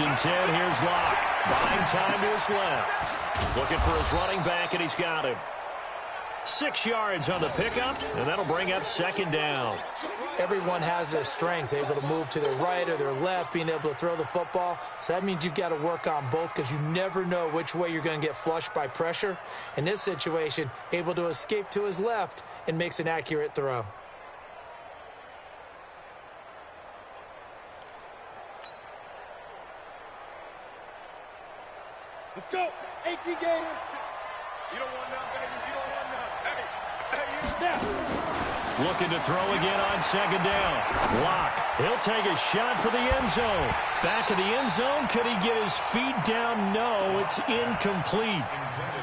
First and 10, here's Locke. Buying time to his left. Looking for his running back, and he's got him. 6 yards on the pickup, and that'll bring up second down. Everyone has their strengths, able to move to their right or their left, being able to throw the football. So that means you've got to work on both because you never know which way you're going to get flushed by pressure. In this situation, able to escape to his left and makes an accurate throw. Let's go. 18 games. You don't want none, baby. You don't want none. Hey, Looking to throw again on second down. Locke, he'll take a shot for the end zone. Back of the end zone, could he get his feet down? No, it's incomplete.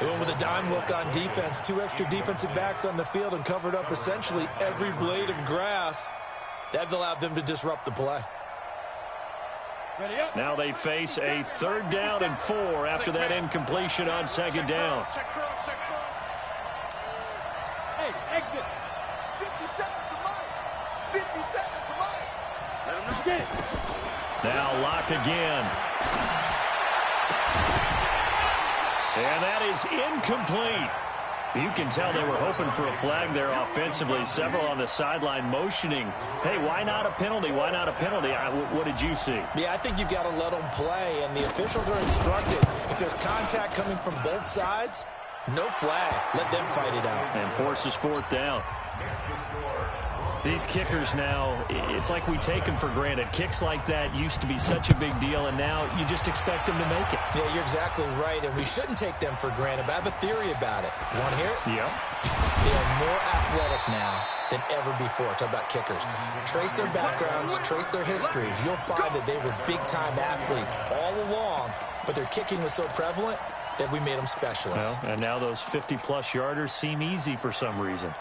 They went with a dime look on defense. 2 extra defensive backs on the field and covered up essentially every blade of grass. That allowed them to disrupt the play. Now they face a 3rd down and 4 after that incompletion on second down. Hey, exit. 50 seconds to mine. 50 seconds to mine. Let him know. Get it. Now Locke again. And that is incomplete. You can tell they were hoping for a flag there offensively. Several on the sideline motioning, hey, why not a penalty? Why not a penalty? What did you see? Yeah, I think you've got to let them play, and the officials are instructed. If there's contact coming from both sides, no flag. Let them fight it out. And forces 4th down. These kickers now, it's like we take them for granted. Kicks like that used to be such a big deal, and now you just expect them to make it. Yeah, you're exactly right, and we shouldn't take them for granted, but I have a theory about it. You want to hear it? Yep. They are more athletic now than ever before. Talk about kickers. Trace their backgrounds, trace their histories. You'll find that they were big-time athletes all along, but their kicking was so prevalent that we made them specialists. Well, and now those 50-plus yarders seem easy for some reason.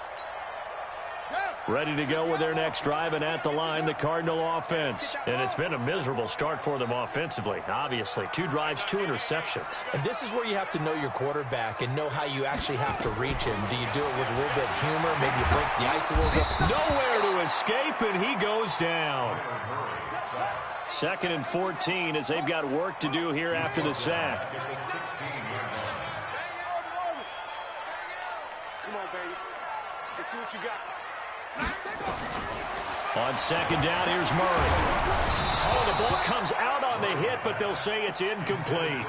Ready to go with their next drive, and at the line, the Cardinal offense. And it's been a miserable start for them offensively, obviously. 2 drives, 2 interceptions. And this is where you have to know your quarterback and know how you actually have to reach him. Do you do it with a little bit of humor? Maybe you break the ice a little bit? Nowhere to escape, and he goes down. 2nd and 14 as they've got work to do here after the sack. Come on, baby. Let's see what you got. On second down, here's Murray. Oh, the ball comes out on the hit, but they'll say it's incomplete.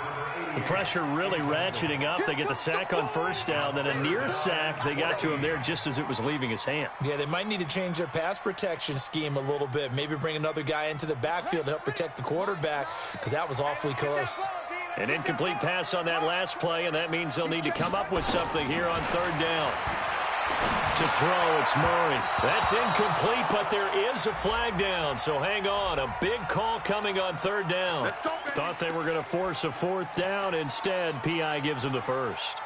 The pressure really ratcheting up. They get the sack on 1st down, then a near sack. They got to him there just as it was leaving his hand. Yeah, they might need to change their pass protection scheme a little bit. Maybe bring another guy into the backfield to help protect the quarterback, because that was awfully close. An incomplete pass on that last play, and that means they'll need to come up with something here on 3rd down. To throw, it's Murray. That's incomplete, but there is a flag down, so hang on. A big call coming on 3rd down. Thought they were going to force a 4th down. Instead, P.I. gives them the 1st.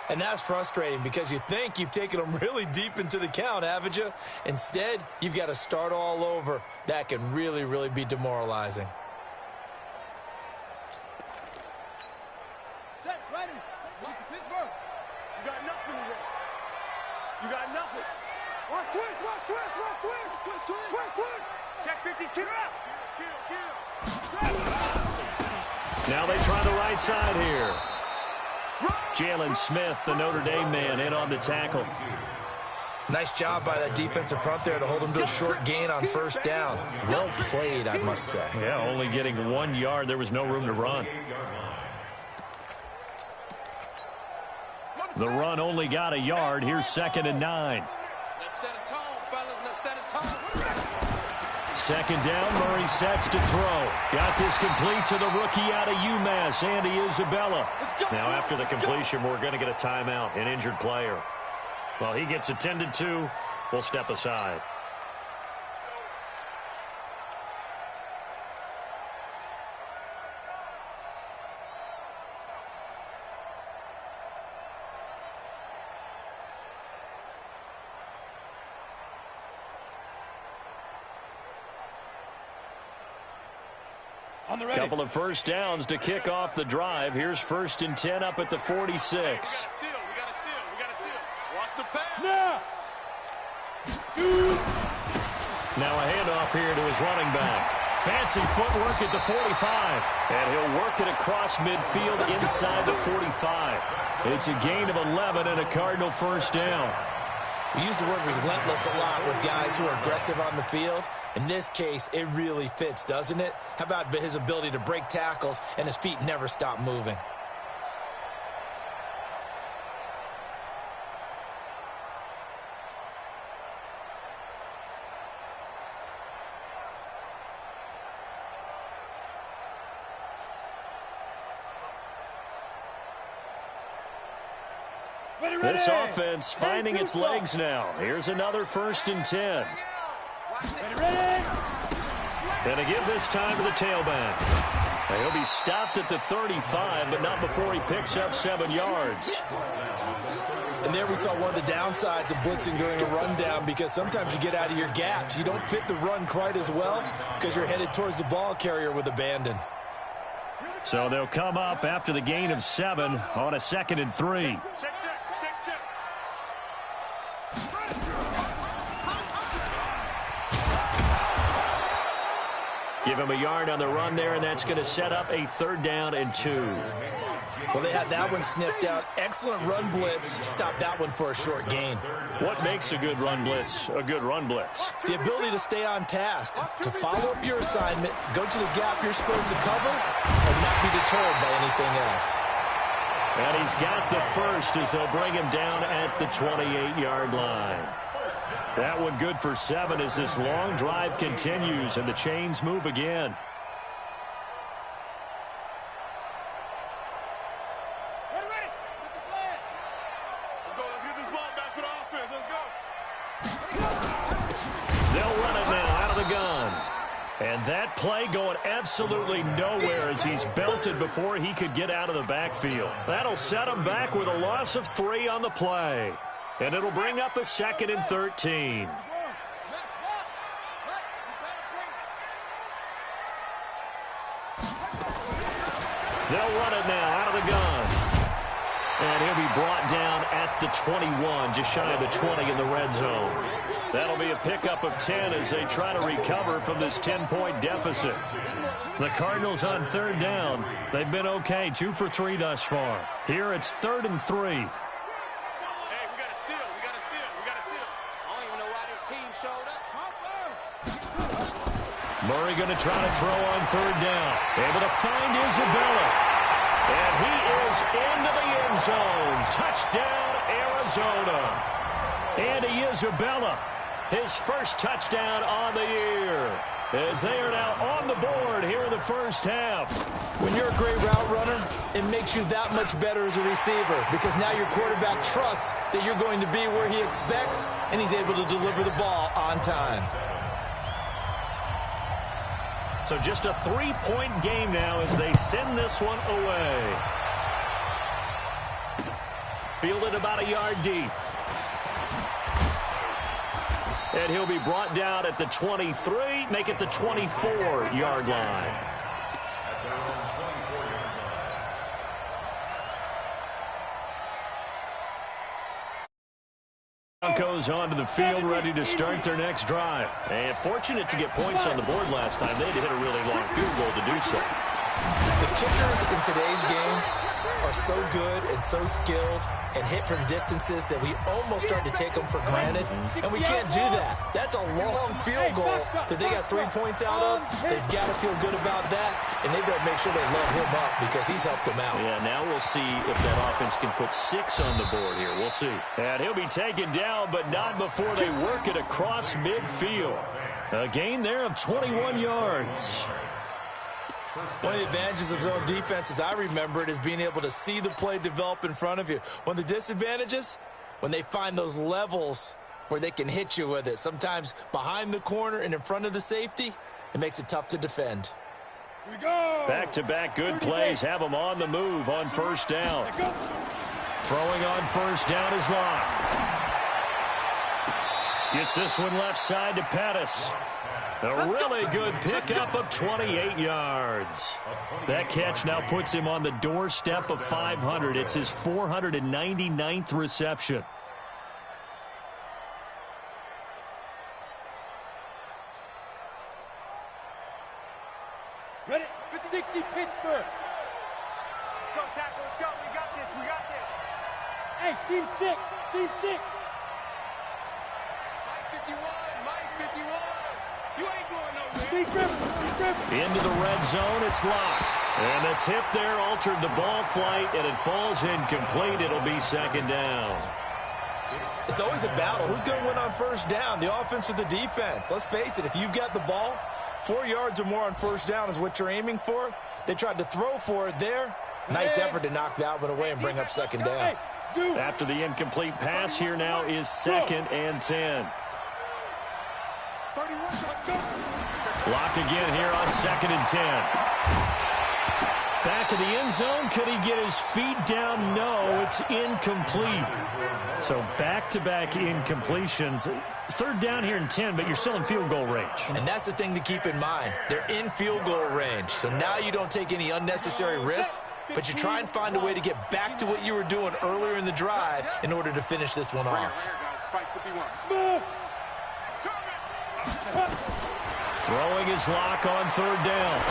And that's frustrating because you think you've taken them really deep into the count, haven't you? Instead, you've got to start all over. That can really, really be demoralizing. Set, ready. Look at Pittsburgh. You got nothing today. You got nothing. Watch twist, watch twist, watch twist. Twist, twist, twist, twist. Check 52. Kill. Now they try the right side here. Jalen Smith, the Notre Dame man, in on the tackle. Nice job by that defensive front there to hold him to a short gain on 1st down. Well played, I must say. Yeah, only getting 1 yard. There was no room to run. The run only got a yard. Here's 2nd and 9. Let's set a tone, fellas. Let's set a tone. Second down, Murray sets to throw. Got this complete to the rookie out of UMass, Andy Isabella. Now after the completion, we're going to get a timeout, an injured player. Well, he gets attended to. We'll step aside. Couple of 1st downs to kick off the drive. Here's 1st and 10 up at the 46. We got a seal. Watch the pass. Now. Now a handoff here to his running back. Fancy footwork at the 45. And he'll work it across midfield inside the 45. It's a gain of 11 and a Cardinal first down. We use the word relentless a lot with guys who are aggressive on the field. In this case, it really fits, doesn't it? How about his ability to break tackles and his feet never stop moving? This offense finding its legs now. Here's another 1st and 10. And to give this time to the tailback. And he'll be stopped at the 35, but not before he picks up 7 yards. And there we saw one of the downsides of blitzing during a rundown, because sometimes you get out of your gaps. You don't fit the run quite as well because you're headed towards the ball carrier with abandon. So they'll come up after the gain of 7 on a 2nd and 3. Give him a yard on the run there, and that's going to set up a 3rd down and 2. Well, they had that one sniffed out. Excellent run blitz. Stopped that one for a short gain. What makes a good run blitz a good run blitz? The ability to stay on task, to follow up your assignment, go to the gap you're supposed to cover, and not be deterred by anything else. And he's got the first as they'll bring him down at the 28-yard line. That one good for 7 as this long drive continues and the chains move again. Ready. Get the flag. Let's go. Let's get this ball back for the offense. Let's go. They'll run it now out of the gun. And that play going absolutely nowhere as he's belted before he could get out of the backfield. That'll set him back with a loss of 3 on the play. And it'll bring up a 2nd and 13. They'll run it now out of the gun. And he'll be brought down at the 21, just shy of the 20 in the red zone. That'll be a pickup of 10 as they try to recover from this 10-point deficit. The Cardinals on 3rd down. They've been okay, 2 for 3 thus far. Here it's 3rd and 3. Murray going to try to throw on 3rd down. Able to find Isabella. And he is into the end zone. Touchdown, Arizona. Andy Isabella, his first touchdown on the year, as they are now on the board here in the first half. When you're a great route runner, it makes you that much better as a receiver, because now your quarterback trusts that you're going to be where he expects, and he's able to deliver the ball on time. So just a 3-point game now as they send this one away. Fielded about a yard deep. And he'll be brought down at the 23, make it the 24-yard line. Broncos onto the field, ready to start their next drive. And fortunate to get points on the board last time. They had to hit a really long field goal to do so. The kickers in today's game are so good and so skilled and hit from distances that we almost start to take them for granted, and we can't do that. That's a long field goal that they got 3 points out of. They've got to feel good about that, and they better make sure they load him up because he's helped them out. Yeah, now we'll see if that offense can put 6 on the board here. We'll see. And he'll be taken down, but not before they work it across midfield. A gain there of 21 yards. One of the advantages of zone defense, as I remember it, is being able to see the play develop in front of you. One of the disadvantages, when they find those levels where they can hit you with it, sometimes behind the corner and in front of the safety, it makes it tough to defend. Here we go. Back-to-back good plays have them on the move on first down. Throwing on first down is Locke. Gets this one left side to Pettis. A really good pickup of 28 yards. That catch now puts him on the doorstep of 500. It's his 499th reception. Pittsburgh. Let's go, tackle. Let's go. We got this. We got this. Hey, team 6. Team 6. Mike 51. Mike 51. You ain't going nowhere. Steve Griffin. Into the red zone. It's locked. And the tip there altered the ball flight, and it falls incomplete. It'll be second down. It's always a battle. Who's going to win on first down, the offense or the defense? Let's face it, if you've got the ball, 4 yards or more on first down is what you're aiming for. They tried to throw for it there. Nice effort to knock that one away and bring up second down. After the incomplete pass, here now is 2nd and 10. Locked again here on 2nd and 10. Back of the end zone. Could he get his feet down? No, it's incomplete. So back-to-back incompletions. 3rd down here and 10, but you're still in field goal range. And that's the thing to keep in mind. They're in field goal range. So now you don't take any unnecessary risks, but you try and find a way to get back to what you were doing earlier in the drive in order to finish this one off. Throwing his lock on 3rd down.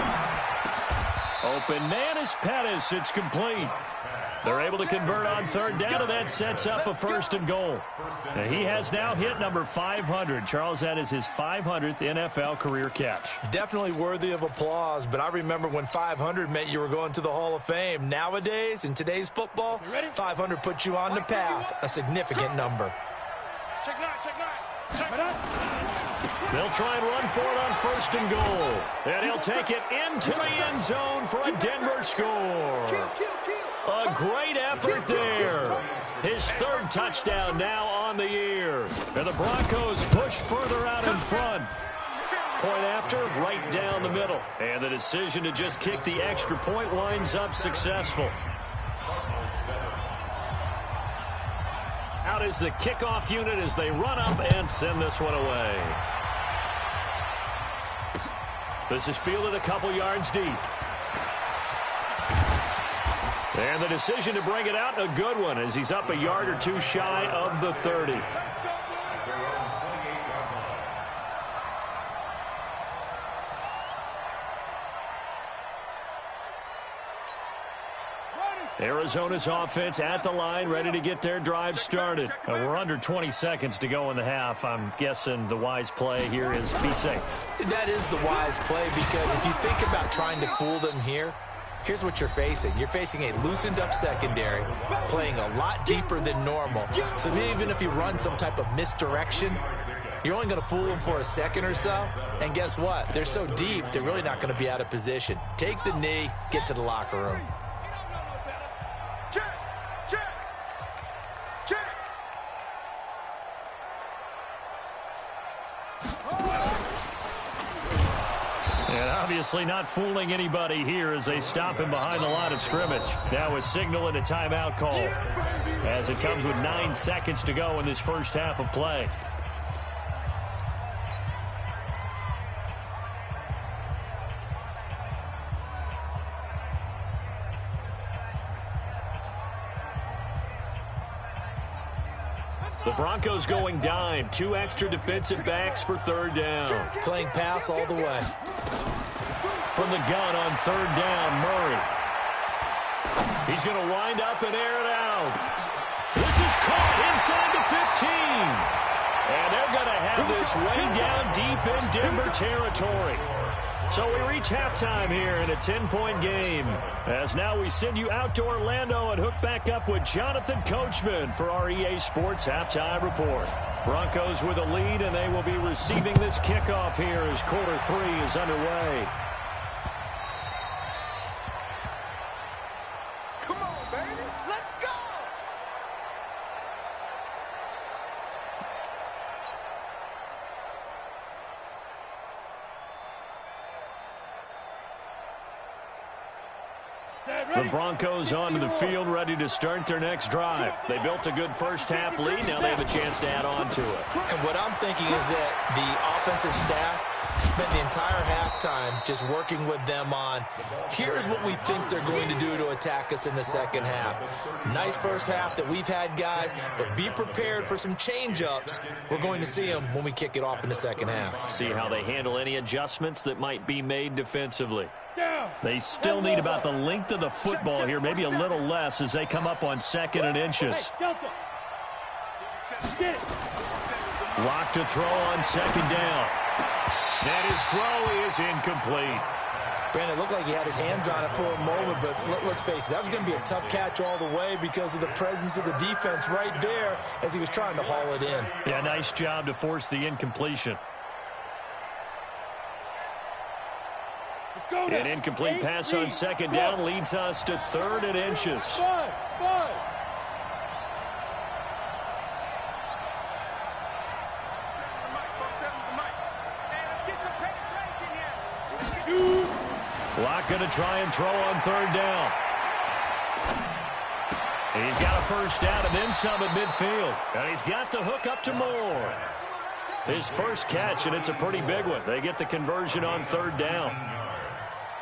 Open man is Pettis. It's complete. They're able to convert on 3rd down, and that sets up a 1st and goal. And he has now hit number 500. Charles, that is his 500th NFL career catch. Definitely worthy of applause, but I remember when 500 meant you were going to the Hall of Fame. Nowadays, in today's football, 500 puts you on the path, a significant number. Check 9, check 9. Check 9. They'll try and run for it on 1st and goal. And he'll take it into the end zone for a Denver score. A great effort there. His 3rd touchdown now on the year. And the Broncos push further out in front. Point after, right down the middle. And the decision to just kick the extra point winds up successful. Out is the kickoff unit as they run up and send this one away. This is fielded a couple yards deep. And the decision to bring it out, a good one, as he's up a yard or two shy of the 30. Arizona's offense at the line, ready to get their drive started. We're under 20 seconds to go in the half. I'm guessing the wise play here is be safe. That is the wise play, because if you think about trying to fool them here, here's what you're facing. You're facing a loosened-up secondary, playing a lot deeper than normal. So even if you run some type of misdirection, you're only going to fool them for a second or so. And guess what? They're so deep, they're really not going to be out of position. Take the knee, get to the locker room. And obviously not fooling anybody here as they stop him behind the line of scrimmage. Now a signal and a timeout call as it comes with 9 seconds to go in this first half of play. The Broncos going dime. 2 extra defensive backs for 3rd down. Playing pass all the way. From the gun on 3rd down, Murray. He's going to wind up and air it out. This is caught inside the 15. And they're going to have this way down deep in Denver territory. So we reach halftime here in a 10-point game. As now we send you out to Orlando and hook back up with Jonathan Coachman for our EA Sports Halftime Report. Broncos with a lead, and they will be receiving this kickoff here as quarter 3 is underway. Come on, baby. Let's go. The Broncos onto the field, ready to start their next drive. They built a good first half lead. Now they have a chance to add on to it. And what I'm thinking is that the offensive staff spent the entire halftime just working with them on, here's what we think they're going to do to attack us in the second half. Nice first half that we've had, guys, but be prepared for some change-ups. We're going to see them when we kick it off in the second half. See how they handle any adjustments that might be made defensively. Down. They still need about the length of the football here, maybe a little less as they come up on 2nd and inches. Lock to throw on 2nd down. And his throw is incomplete. Brandon, it looked like he had his hands on it for a moment, but let's face it, that was going to be a tough catch all the way because of the presence of the defense right there as he was trying to haul it in. Yeah, nice job to force the incompletion. An incomplete pass on 2nd down leads us to 3rd and inches. Locke going to try and throw on 3rd down. He's got a 1st down and then some at midfield. And he's got the hook up to Moore. His first catch, and it's a pretty big one. They get the conversion on 3rd down.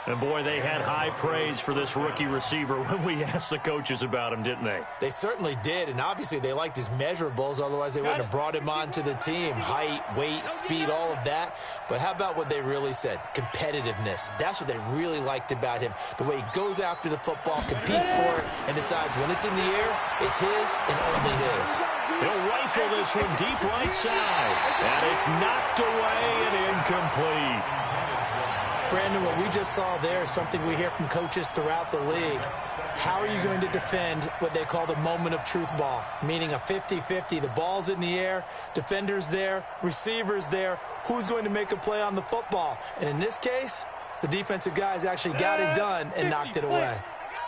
And, boy, they had high praise for this rookie receiver when we asked the coaches about him, didn't they? They certainly did, and obviously they liked his measurables. Otherwise, they wouldn't have brought him onto the team. Height, weight, speed, all of that. But how about what they really said? Competitiveness. That's what they really liked about him. The way he goes after the football, competes for it, and decides when it's in the air, it's his and only his. He'll rifle this one deep right side. And it's knocked away and incomplete. Brandon, what we just saw there is something we hear from coaches throughout the league. How are you going to defend what they call the moment of truth ball, meaning a 50-50? The ball's in the air, defender's there, receiver's there. Who's going to make a play on the football? And in this case, the defensive guys actually got it done and knocked it away.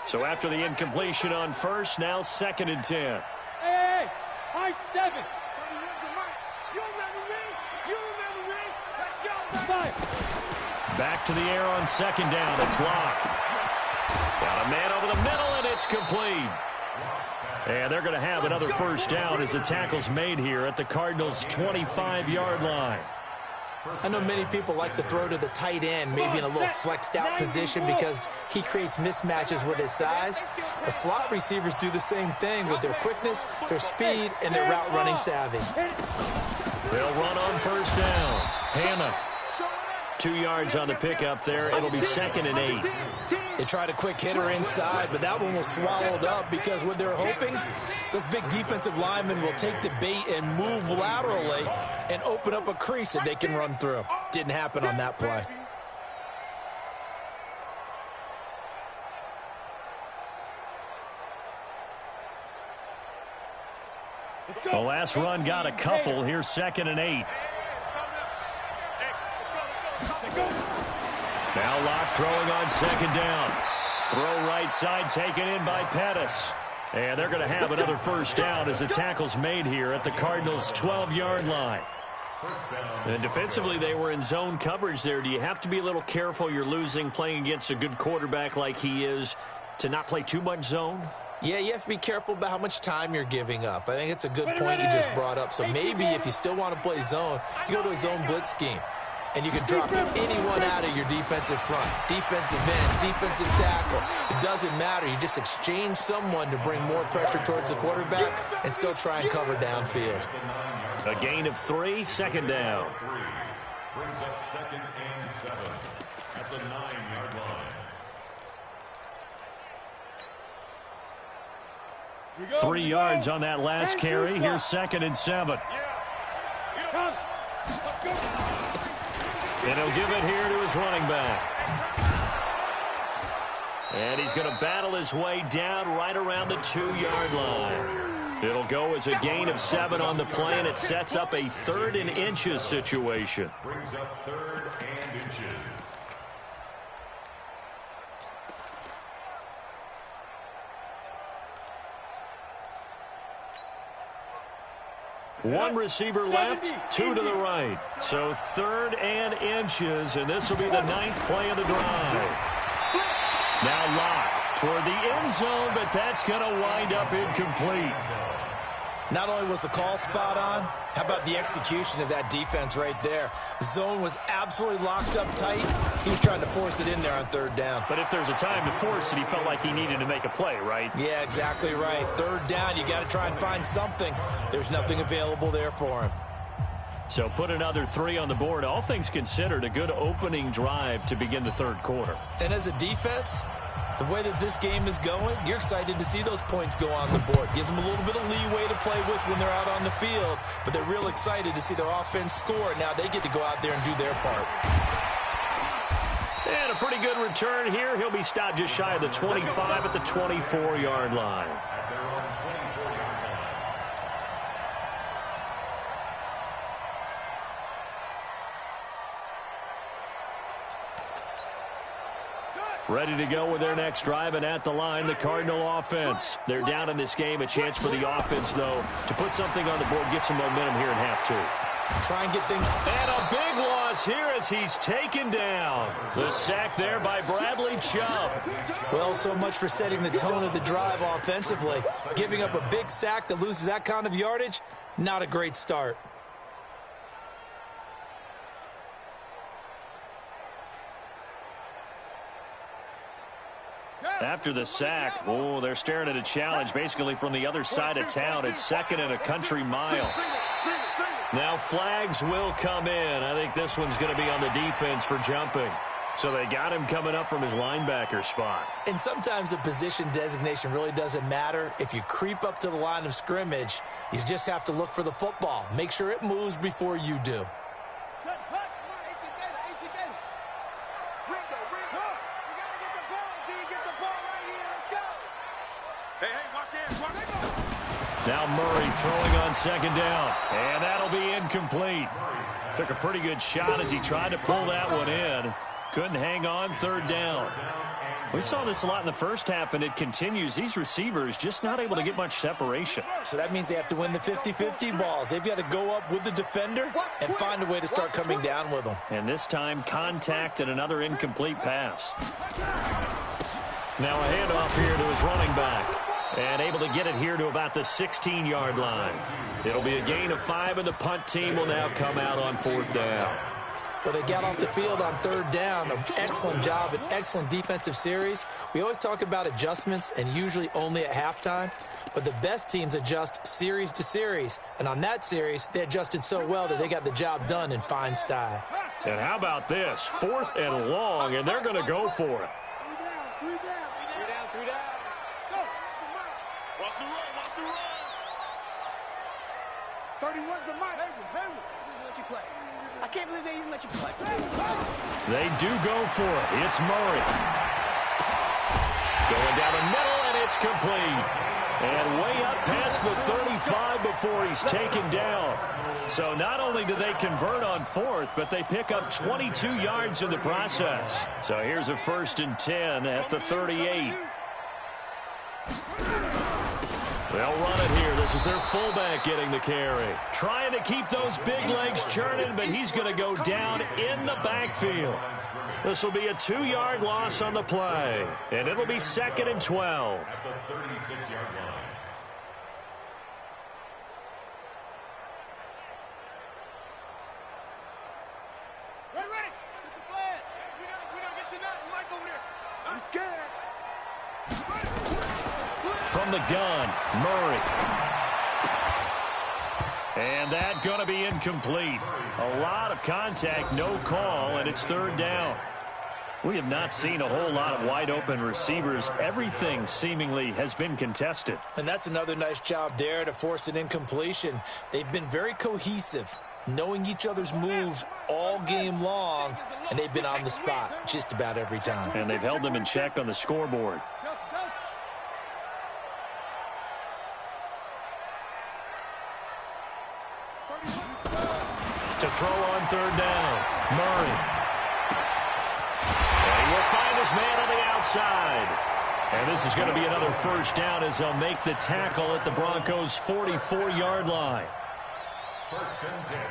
So after the incompletion on 1st, now 2nd and 10. Hey, high 7. You remember me? You remember me? Let's go, baby. Back to the air on 2nd down. It's Locke. Got a man over the middle, and it's complete. And they're going to have another 1st down as the tackle's made here at the Cardinals' 25-yard line. I know many people like to throw to the tight end, maybe in a little flexed out position because he creates mismatches with his size. But slot receivers do the same thing with their quickness, their speed, and their route running savvy. They'll run on 1st down. Hannah. 2 yards on the pickup there. It'll be 2nd and 8. They tried a quick hitter inside, but that one was swallowed up because what they're hoping, those big defensive linemen will take the bait and move laterally and open up a crease that they can run through. Didn't happen on that play. The last run got a couple. Here's 2nd and 8. Now Locke throwing on 2nd down. Throw right side taken in by Pettis. And they're going to have another 1st down as the tackle's made here at the Cardinals' 12-yard line. And defensively, they were in zone coverage there. Do you have to be a little careful? You're losing, playing against a good quarterback like he is, to not play too much zone? Yeah, you have to be careful about how much time you're giving up. I think it's a good point you just brought up. So maybe if you still want to play zone, you go to a zone blitz scheme. And you can drop anyone out of your defensive front, defensive end, defensive tackle. It doesn't matter. You just exchange someone to bring more pressure towards the quarterback and still try and cover downfield. A gain of 3, 2nd down. Brings up 2nd and 7 at the 9-yard line. 3 yards on that last carry. Here's 2nd and 7. And he'll give it here to his running back. And he's going to battle his way down right around the 2-yard line. It'll go as a gain of 7 on the play, and it sets up a 3rd and inches situation. Brings up 3rd and inches. One receiver left, 2 to the right. So 3rd and inches, and this will be the 9th play of the drive. Now Locke toward the end zone, but that's going to wind up incomplete. Not only was the call spot on, how about the execution of that defense right there? The zone was absolutely locked up tight. He was trying to force it in there on 3rd down. But if there's a time to force it, he felt like he needed to make a play, right? Yeah, exactly right. 3rd down, you got to try and find something. There's nothing available there for him. So put another 3 on the board. All things considered, a good opening drive to begin the third quarter. And as a defense, the way that this game is going, you're excited to see those points go on the board. Gives them a little bit of leeway to play with when they're out on the field, but they're real excited to see their offense score. Now they get to go out there and do their part. And a pretty good return here. He'll be stopped just shy of the 25 at the 24-yard line. Ready to go with their next drive, and at the line, the Cardinal offense. They're down in this game. A chance for the offense, though, to put something on the board, get some momentum here in half 2. Try and get things. And a big loss here as he's taken down. The sack there by Bradley Chubb. Well, so much for setting the tone of the drive offensively. Giving up a big sack that loses that kind of yardage, not a great start. After the sack, oh, they're staring at a challenge basically from the other side of town. It's 2nd and a country mile. Now flags will come in. I think this one's going to be on the defense for jumping. So they got him coming up from his linebacker spot. And sometimes the position designation really doesn't matter. If you creep up to the line of scrimmage, you just have to look for the football. Make sure it moves before you do. Now Murray throwing on 2nd down, and that'll be incomplete. Took a pretty good shot as he tried to pull that one in. Couldn't hang on, 3rd down. We saw this a lot in the first half, and it continues. These receivers just not able to get much separation. So that means they have to win the 50-50 balls. They've got to go up with the defender and find a way to start coming down with them. And this time, contact and another incomplete pass. Now a handoff here to his running back. And able to get it here to about the 16-yard line. It'll be a gain of 5, and the punt team will now come out on 4th down. Well, they got off the field on 3rd down. An excellent job, an excellent defensive series. We always talk about adjustments, and usually only at halftime. But the best teams adjust series to series. And on that series, they adjusted so well that they got the job done in fine style. And how about this? 4th and long, and they're going to go for it. Watch the run. 31's the mic. Let you play. I can't believe they even let you play. They do go for it. It's Murray. Going down the middle, and it's complete. And way up past the 35 before he's taken down. So not only do they convert on 4th, but they pick up 22 yards in the process. So here's a 1st and 10 at the 38. They'll run it here. This is their fullback getting the carry. Trying to keep those big legs churning, but he's going to go down in the backfield. This will be a 2-yard loss on the play, and it'll be 2nd and 12. At the 36-yard line. Ready. Get the flag. We don't get to nothing. Mike over there. I'm scared. From the gun, Murray. And that going to be incomplete. A lot of contact, no call, and it's 3rd down. We have not seen a whole lot of wide-open receivers. Everything seemingly has been contested. And that's another nice job there to force an incompletion. They've been very cohesive, knowing each other's moves all game long, and they've been on the spot just about every time. And they've held them in check on the scoreboard. To throw on 3rd down, Murray. And he will find his man on the outside. And this is going to be another 1st down as they'll make the tackle at the Broncos' 44-yard line.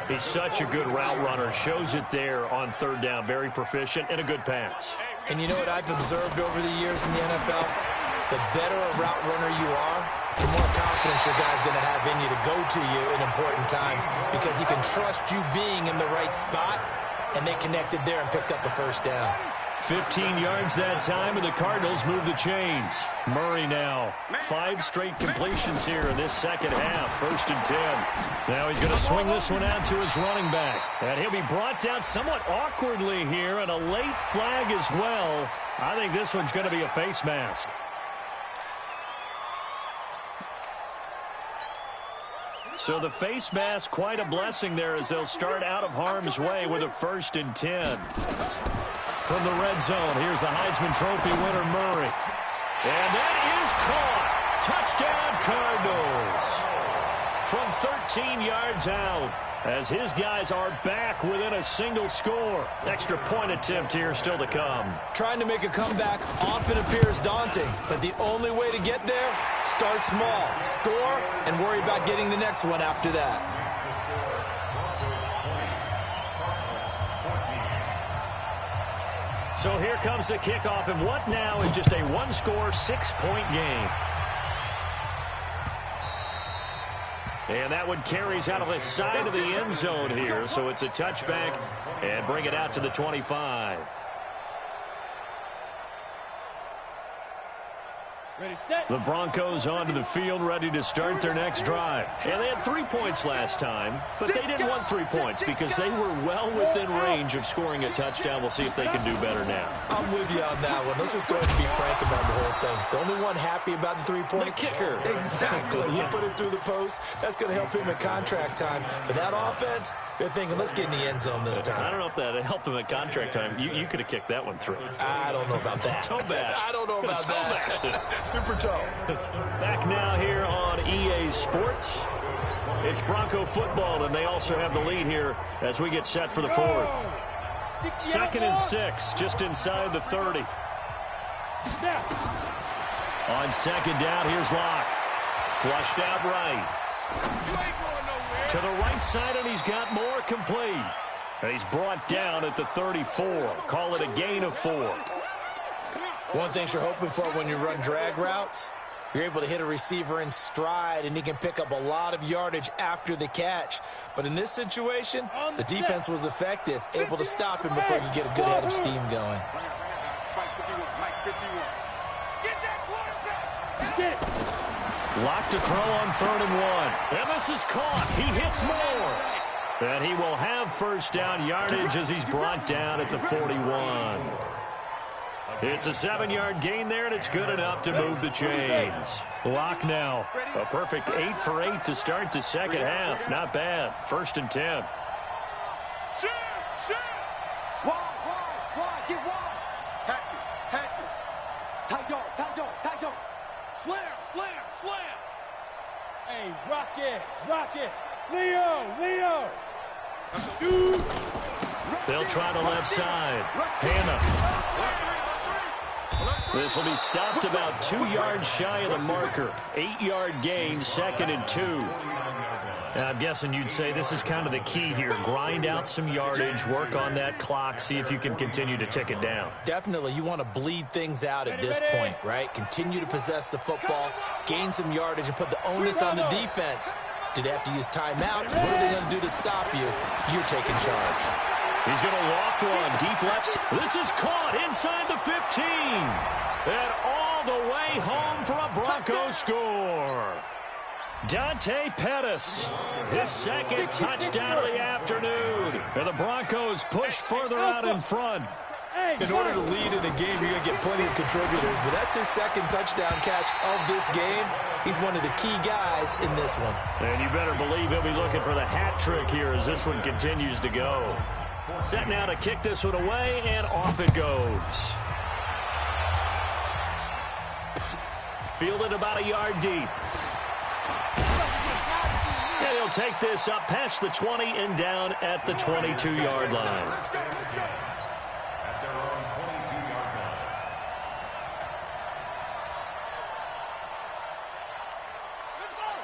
He's such a good route runner. Shows it there on 3rd down. Very proficient and a good pass. And you know what I've observed over the years in the NFL? The better a route runner you are, the more confidence your guy's going to have in you to go to you in important times because he can trust you being in the right spot, and they connected there and picked up a 1st down. 15 yards that time, and the Cardinals move the chains. Murray now. 5 straight completions here in this second half. 1st and 10. Now he's going to swing this one out to his running back. And he'll be brought down somewhat awkwardly here, and a late flag as well. I think this one's going to be a face mask. So the face mask, quite a blessing there as they'll start out of harm's way with a 1st and 10. From the red zone, here's the Heisman Trophy winner, Murray. And that is caught. Touchdown, Cardinals. From 13 yards out, as his guys are back within a single score. Extra point attempt here still to come. Trying to make a comeback often appears daunting, but the only way to get there, start small, score, and worry about getting the next one after that. So here comes the kickoff, and what now is just a one-score, 6-point game. And that one carries out of the side of the end zone here, so it's a touchback and bring it out to the 25. The Broncos onto the field, ready to start their next drive. And they had 3 points last time, but they didn't want 3 points because they were well within range of scoring a touchdown. We'll see if they can do better now. I'm with you on that one. Let's just go ahead and be frank about the whole thing. The only one happy about the 3-point? The kicker. Exactly. He put it through the post. That's going to help him in contract time. But that offense, they're thinking, let's get in the end zone this time. I don't know if that helped him at contract time. You could have kicked that one through. I don't know about that. Toe bash. I don't know about that. Super toe. Back now here on EA Sports. It's Bronco football, and they also have the lead here as we get set for the 4th. 2nd and 6, just inside the 30. On 2nd down, here's Locke. Flushed out right. To the right side, and he's got more complete. And he's brought down at the 34. Call it a gain of 4. One thing you're hoping for when you run drag routes, you're able to hit a receiver in stride, and he can pick up a lot of yardage after the catch. But in this situation, the defense was effective, able to stop him before you get a good head of steam going. Locked to throw on 3rd and 1. And this is caught. He hits more. And he will have 1st down yardage as he's brought down at the 41. It's a 7-yard gain there, and it's good enough to move the chains. Locke now. A perfect 8 for 8 to start the second half. Not bad. 1st and 10. Wide, get wide. Hatch it. Tight dog. Slam. Hey, rock it. Leo. Shoot. They'll try the left side. Hannah. This will be stopped about 2 yards shy of the marker. 8-yard gain, 2nd and 2. And I'm guessing you'd say this is kind of the key here. Grind out some yardage, work on that clock, see if you can continue to tick it down. Definitely, you want to bleed things out at this point, right? Continue to possess the football, gain some yardage, and put the onus on the defense. Do they have to use timeouts? What are they going to do to stop you? You're taking charge. He's going to loft one deep left. This is caught inside the 15. And all the way home for a Broncos score. Dante Pettis, his 2nd touchdown of the afternoon. And the Broncos push further out in front. In order to lead in a game, you're going to get plenty of contributors, but that's his 2nd touchdown catch of this game. He's one of the key guys in this one. And you better believe he'll be looking for the hat trick here as this one continues to go. Set now to kick this one away, and off it goes. Fielded about a yard deep. And he'll take this up past the 20 and down at the 22-yard line.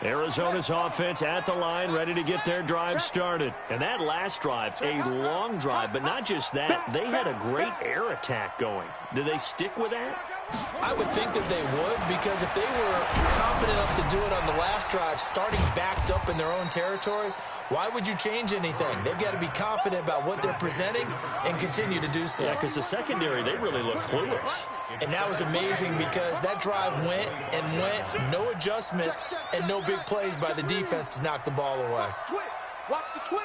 Arizona's offense at the line, ready to get their drive started. And that last drive, a long drive, but not just that. They had a great air attack going. Do they stick with that? I would think that they would, because if they were confident enough to do it on the last drive, starting backed up in their own territory, why would you change anything? They've got to be confident about what they're presenting and continue to do so. Yeah, because the secondary, they really look clueless. And that was amazing because that drive went and went, no adjustments, and no big plays by the defense to knock the ball away. Watch the twist.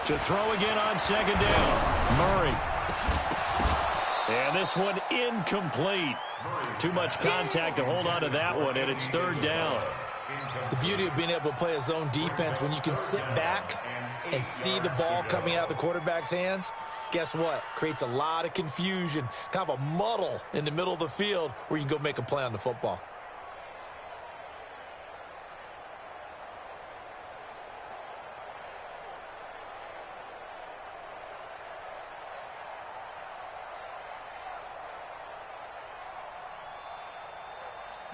To throw again on second down, Murray. And this one incomplete. Too much contact to hold on to that one, and it's third down. The beauty of being able to play a zone defense, when you can sit back and see the ball coming out of the quarterback's hands, guess what? Creates a lot of confusion, kind of a muddle in the middle of the field where you can go make a play on the football.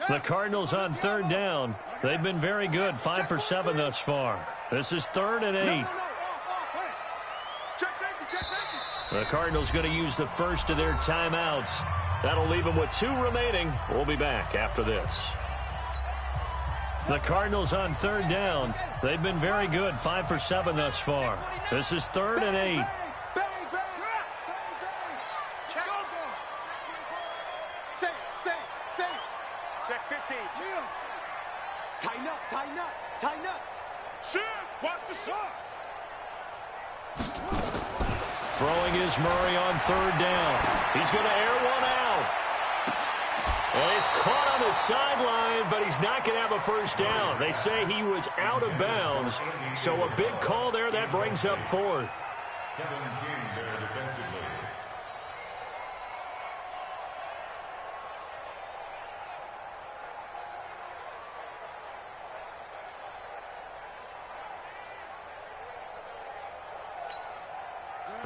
The Cardinals on third down. They've been very good, 5 for 7 thus far. This is 3rd and 8. The Cardinals going to use the first of their timeouts. That'll leave them with 2 remaining. We'll be back after this. The Cardinals on third down. They've been very good, 5 for 7 thus far. This is 3rd and 8. Check 15. Tighten up, tighten up, tighten up. Shit, watch the shot. Throwing is Murray on third down. He's going to air one out. Well, he's caught on the sideline, but he's not going to have a first down. They say he was out of bounds. So a big call there. That brings up 4th. Kevin King there defensively.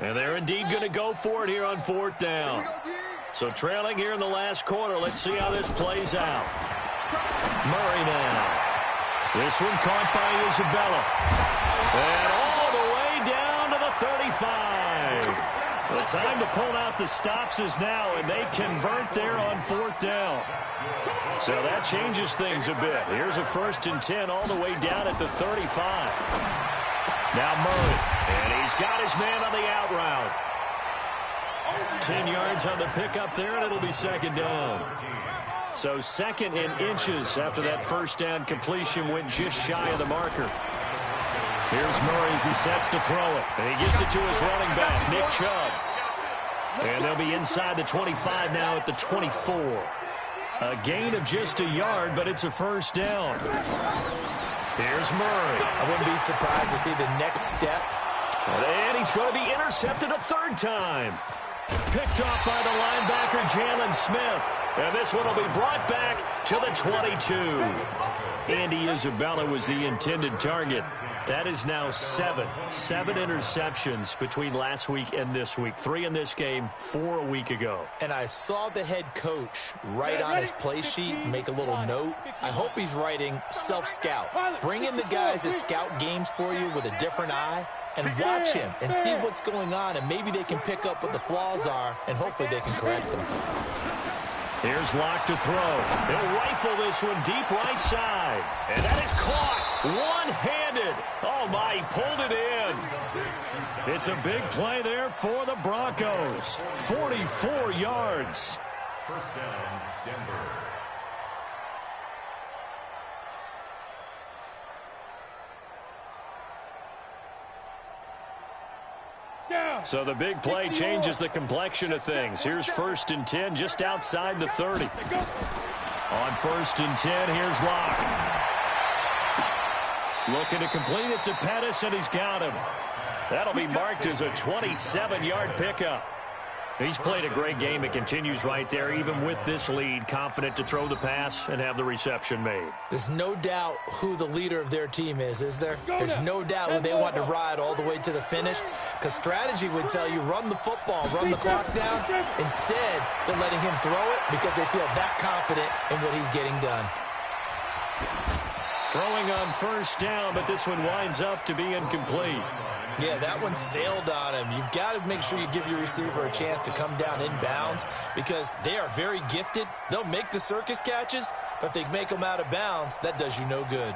And they're indeed going to go for it here on 4th down. So trailing here in the last quarter. Let's see how this plays out. Murray now. This one caught by Isabella. And all the way down to the 35. The time to pull out the stops is now, and they convert there on 4th down. So that changes things a bit. Here's a 1st and 10 all the way down at the 35. Now Murray, and he's got his man on the out route. 10 yards on the pickup there, and it'll be 2nd down. So 2nd and inches after that first down completion went just shy of the marker. Here's Murray as he sets to throw it. And he gets it to his running back, Nick Chubb. And they'll be inside the 25 now at the 24. A gain of just a yard, but it's a first down. Here's Murray. I wouldn't be surprised to see the next step. And he's going to be intercepted a 3rd time. Picked off by the linebacker, Jalen Smith. And this one will be brought back to the 22. Andy Isabella was the intended target. That is now 7 interceptions between last week and this week. 3 in this game, 4 a week ago. And I saw the head coach write on his play sheet, make a little note. I hope he's writing self-scout. Bring in the guys that scout games for you with a different eye and watch him and see what's going on, and maybe they can pick up what the flaws are, and hopefully they can correct them. Here's Locke to throw. He'll rifle this one deep right side. And that is caught one-handed. Oh, my, he pulled it in. It's a big play there for the Broncos. 44 yards. First down, Denver. So the big play changes the complexion of things. Here's 1st and 10 just outside the 30. On 1st and 10, here's Locke. Looking to complete it to Pettis, and he's got him. That'll be marked as a 27-yard pickup. He's played a great game. It continues right there, even with this lead, confident to throw the pass and have the reception made. There's no doubt who the leader of their team is there? There's no doubt who they want to ride all the way to the finish, because strategy would tell you run the football, run the clock down. Instead, they're letting him throw it because they feel that confident in what he's getting done. Throwing on first down, but this one winds up to be incomplete. Yeah, that one sailed on him. You've got to make sure you give your receiver a chance to come down inbounds because they are very gifted. They'll make the circus catches, but if they make them out of bounds, that does you no good.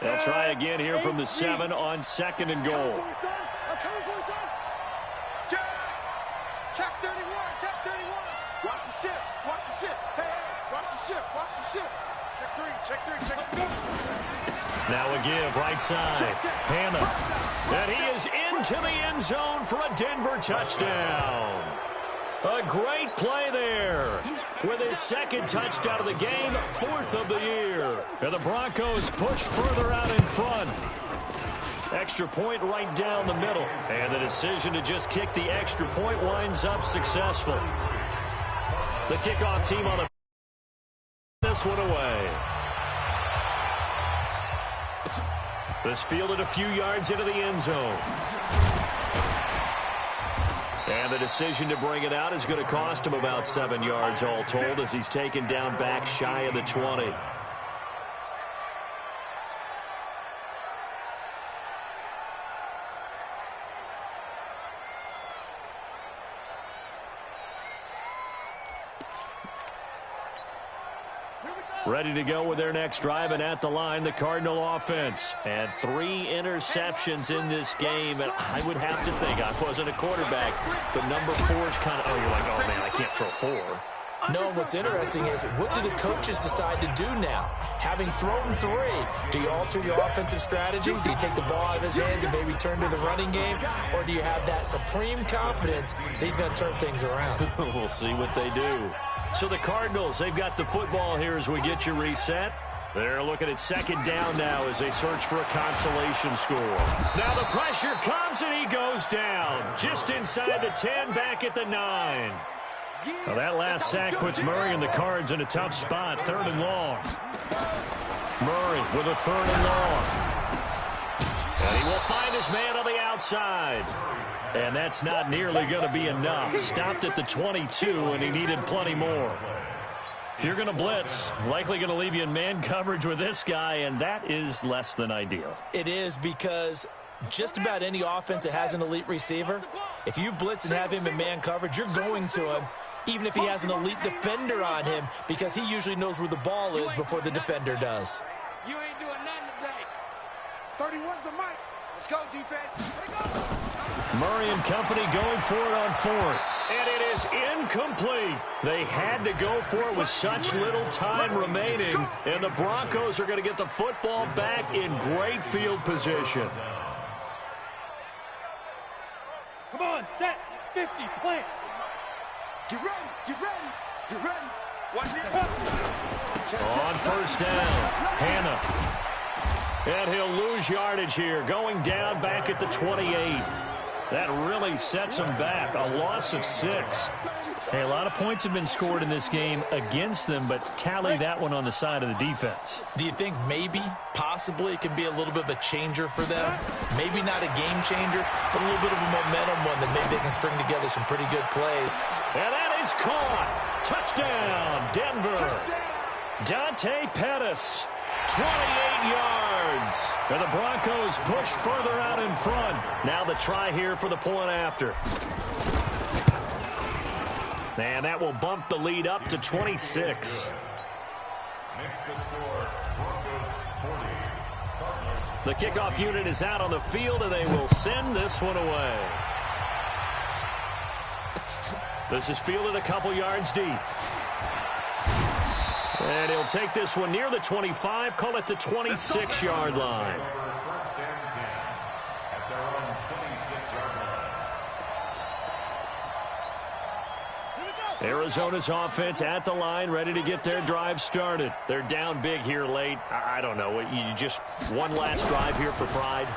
They'll try again here from the 7 on 2nd and goal. Check 31, check 31. Watch the ship, watch the ship. Hey, watch the ship, watch the ship. Check 3, check 3, check 3. Now a give, right side. Hannah. And he is into the end zone for a Denver touchdown. A great play there. With his 2nd touchdown of the game, 4th of the year. And the Broncos push further out in front. Extra point right down the middle. And the decision to just kick the extra point winds up successful. The kickoff team on the this one away. This fielded a few yards into the end zone. And the decision to bring it out is going to cost him about 7 yards all told as he's taken down back shy of the 20. Ready to go with their next drive, and at the line, the Cardinal offense. And 3 interceptions in this game, and I would have to think, I wasn't a quarterback, but number 4 is kind of, oh, you're like, oh, man, I can't throw 4. No, what's interesting is, what do the coaches decide to do now? Having thrown 3, do you alter your offensive strategy? Do you take the ball out of his hands and maybe turn to the running game? Or do you have that supreme confidence that he's going to turn things around? We'll see what they do. So the Cardinals, they've got the football here as we get you reset. They're looking at 2nd down now as they search for a consolation score. Now the pressure comes and he goes down. Just inside the 10, back at the 9. Now that last sack puts Murray and the Cards in a tough spot. 3rd and long. Murray with a 3rd and long. And he will find his man on the outside. And that's not nearly going to be enough. Stopped at the 22, and he needed plenty more. If you're going to blitz, likely going to leave you in man coverage with this guy, and that is less than ideal. It is, because just about any offense that has an elite receiver, if you blitz and have him in man coverage, you're going to him, even if he has an elite defender on him, because he usually knows where the ball is before the defender does. You ain't doing nothing today. 31's the mic. Let's go, defense. Let's go. Murray and company going for it on 4th. And it is incomplete. They had to go for it with such little time remaining. And the Broncos are going to get the football back in great field position. Come on, set. 50, plant. Get ready, get ready, get ready. Watch it. On 1st down, Hannah. And he'll lose yardage here, going down back at the 28. That really sets him back, a loss of 6. Hey, a lot of points have been scored in this game against them, but tally that one on the side of the defense. Do you think maybe, possibly, it can be a little bit of a changer for them? Maybe not a game changer, but a little bit of a momentum one that maybe they can string together some pretty good plays. And that is caught. Touchdown, Denver. Dante Pettis, 28 yards. And the Broncos push further out in front. Now the try here for the point after. And that will bump the lead up to 26. Makes the score, Broncos 40, Cardinals. The kickoff unit is out on the field, and they will send this one away. This is fielded a couple yards deep. And he'll take this one near the 25, call it the 26-yard line. First and 10 at their own 26-yard line. Arizona's offense at the line, ready to get their drive started. They're down big here late. I don't know. You just one last drive here for pride.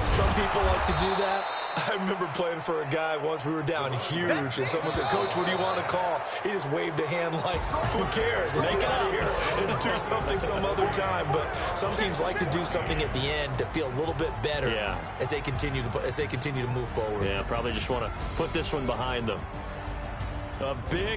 Some people like to do that. I remember playing for a guy once. We were down huge, and someone said, "Coach, what do you want to call?" He just waved a hand like, "Who cares? Just get out of here and do something some other time." But some teams like to do something at the end to feel a little bit better as they continue to move forward. Yeah, probably just want to put this one behind them. A big